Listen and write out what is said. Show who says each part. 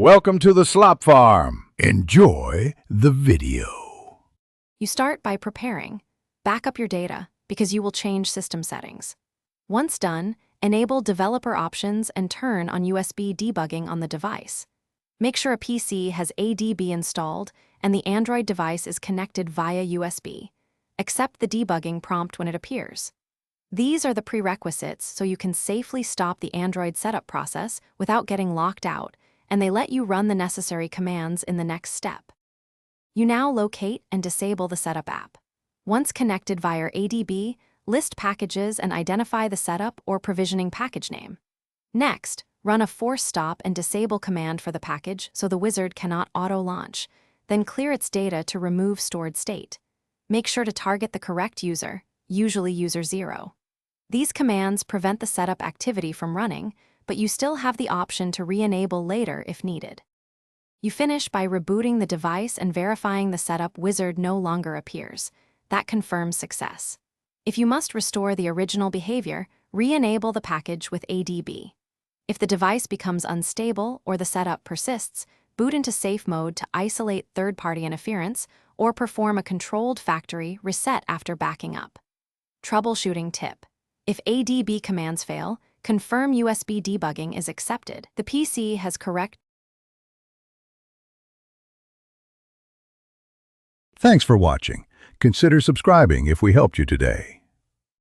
Speaker 1: Welcome to the Slop Farm. Enjoy the video.
Speaker 2: You start by preparing. Back up your data because you will change system settings. Once done, enable developer options and turn on USB debugging on the device. Make sure a PC has ADB installed and the Android device is connected via USB. Accept the debugging prompt when it appears. These are the prerequisites so you can safely stop the Android setup process without getting locked out, and they let you run the necessary commands in the next step. You now locate and disable the setup app. Once connected via ADB, list packages and identify the setup or provisioning package name. Next, run a force stop and disable command for the package so the wizard cannot auto-launch. Then clear its data to remove stored state. Make sure to target the correct user, usually user 0. These commands prevent the setup activity from running, but you still have the option to re-enable later if needed. You finish by rebooting the device and verifying the setup wizard no longer appears. That confirms success. If you must restore the original behavior, re-enable the package with ADB. If the device becomes unstable or the setup persists, boot into safe mode to isolate third-party interference or perform a controlled factory reset after backing up. Troubleshooting tip. If ADB commands fail, confirm USB debugging is accepted. The PC has correct.
Speaker 1: Thanks for watching. Consider subscribing if we helped you today.